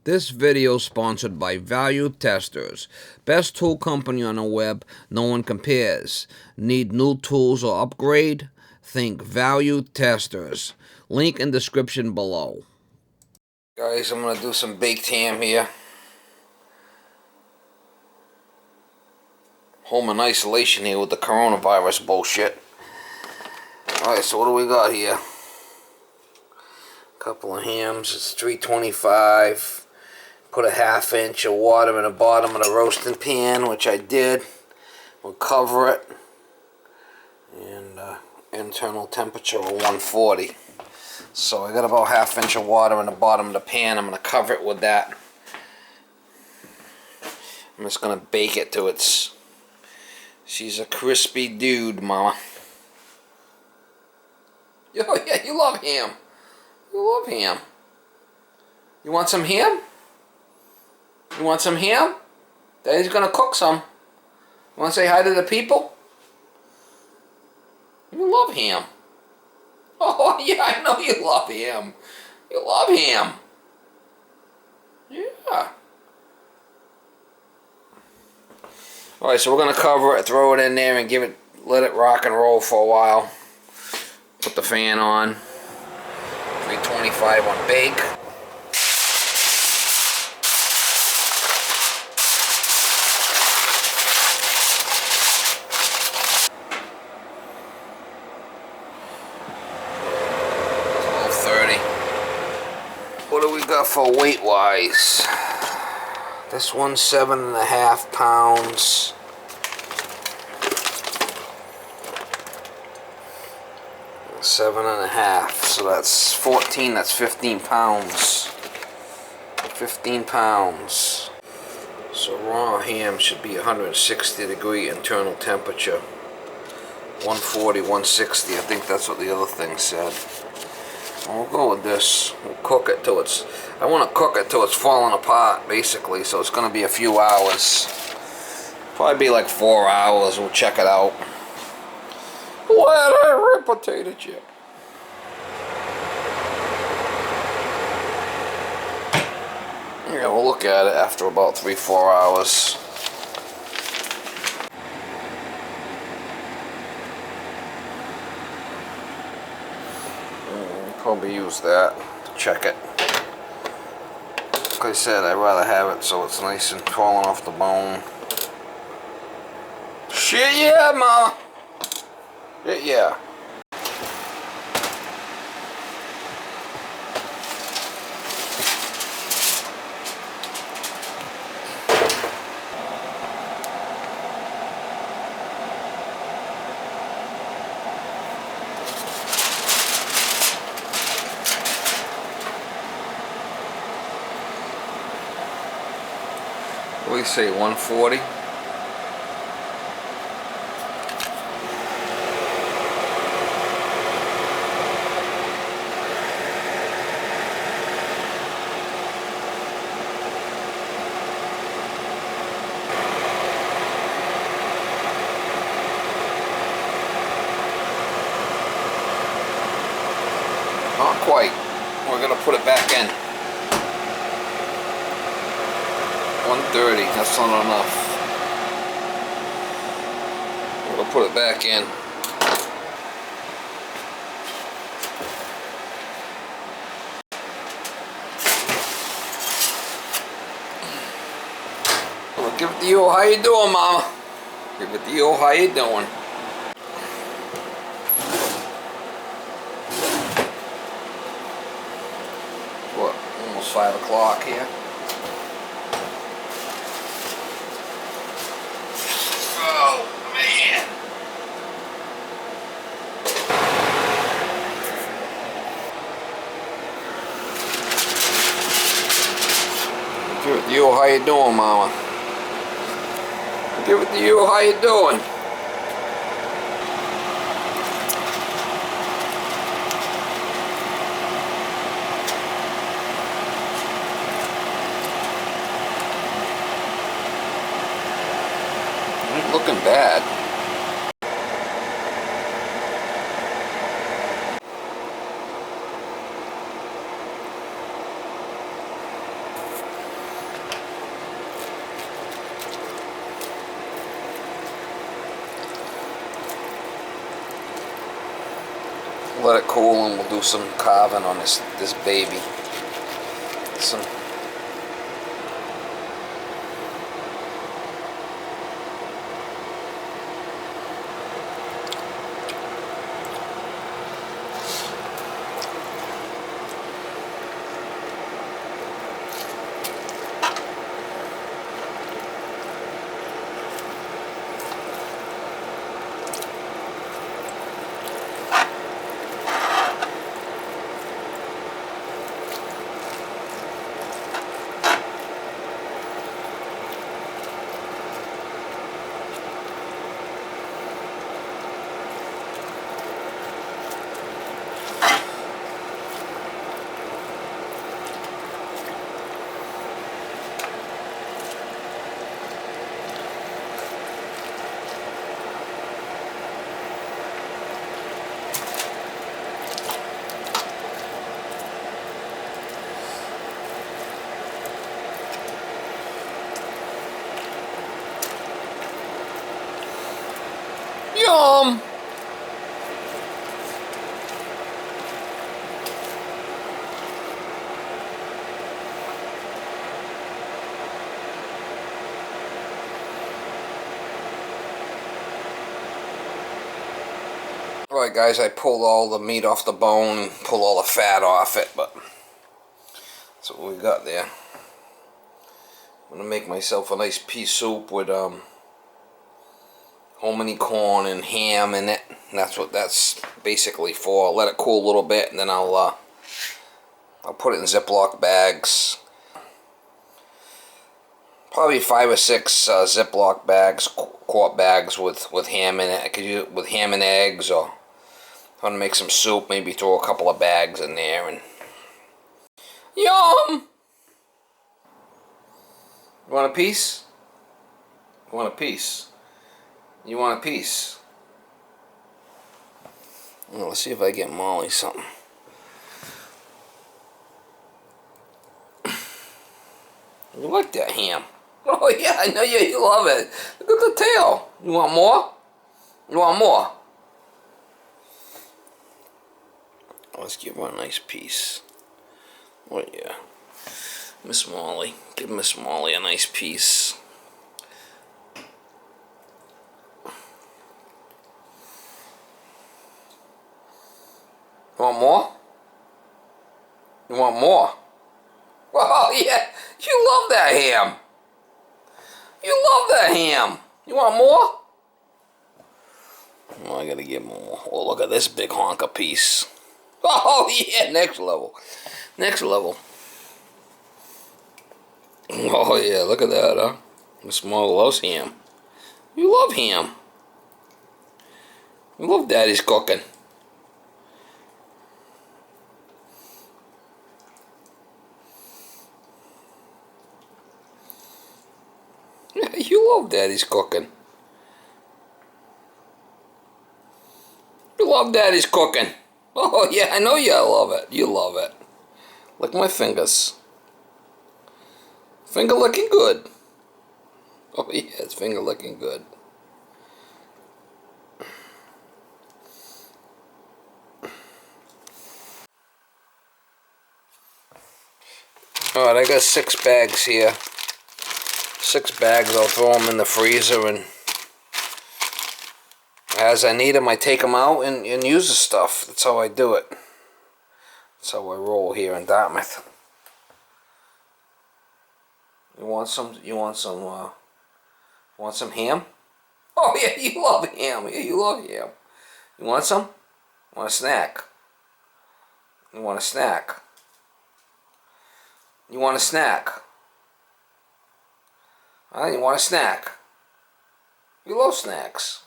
This video is sponsored by Value Testers. Best tool company on the web, no one compares. Need new tools or upgrade? Think Value Testers. Link in description below. Guys, I'm going to do some baked ham here. Home in isolation here with the coronavirus bullshit. Alright, so what do we got here? Couple of hams. It's $3.25. Put a ½ inch of water in the bottom of the roasting pan, which I did. We'll cover it. And internal temperature of 140. So I got about ½ inch of water in the bottom of the pan. I'm going to cover it with that. I'm just going to bake it to its... She's a crispy dude, mama. Oh yeah, you love ham. You love ham. You want some ham? You want some ham? Daddy's gonna cook some. You wanna say hi to the people? You love ham. Oh yeah, I know you love ham. You love ham. Yeah. Alright, so we're gonna cover it, throw it in there and let it rock and roll for a while. Put the fan on. 325 on bake. What do we got for weight wise? This one's 7.5 pounds. Seven and a half, so that's 14, that's 15 pounds. 15 pounds. So raw ham should be 160-degree internal temperature. 140, 160, I think that's what the other thing said. We'll go with this. We'll cook it till it's... I want to cook it till it's falling apart, basically, so it's going to be a few hours. Probably be like 4 hours, we'll check it out. Let her rip potato chip. Yeah, we'll look at it after about 3-4 hours. Probably use that to check it. Like I said, I'd rather have it so it's nice and falling off the bone. Shit yeah, ma! Shit yeah. What do you say, 140? Not quite. We're going to put it back in. 130, that's not enough. We'll put it back in. Well, give it to you. How you doing, mama? Give it to you. How you doing? What? Almost 5 o'clock here. Give it to you, how you doing, mama? Give it to you, how you doing? Ain't looking bad. let it cool, and we'll do some carving on this baby. Some yum! Alright guys, I pulled all the meat off the bone and pulled all the fat off it, but that's what we got there. I'm gonna make myself a nice pea soup with hominy corn and ham in it. And that's what that's basically for. I'll let it cool a little bit, and then I'll put it in Ziploc bags. Probably 5 or 6 Ziploc bags, quart bags with ham in it. I could use it with ham and eggs, or if I want to make some soup, maybe throw a couple of bags in there. And yum! You want a piece? You want a piece? You want a piece? Well, let's see if I get Molly something. You like that ham? Oh yeah, I know you love it. Look at the tail. You want more? You want more? Let's give her a nice piece. Oh yeah. Miss Molly. Give Miss Molly a nice piece. You want more? You want more? Oh yeah, you love that ham. You love that ham. You want more? Oh, I gotta give more. Oh, look at this big honker piece. Oh yeah, next level. Next level. Oh yeah, look at that, huh? Miss Molly loves ham. You love ham. You love Daddy's cooking. You love Daddy's cooking. You love Daddy's cooking. Oh yeah, I know you love it. You love it. Lick my fingers. Finger licking good. Oh yeah, it's finger licking good. Alright, I got 6 bags here. 6 bags, I'll throw them in the freezer, and as I need them, I take them out and use the stuff. That's how I do it. That's how I roll here in Dartmouth. You want some ham? Oh yeah, you love ham. Yeah, you love ham. You want some? You want a snack? You want a snack? You want a snack? You want a snack? You love snacks.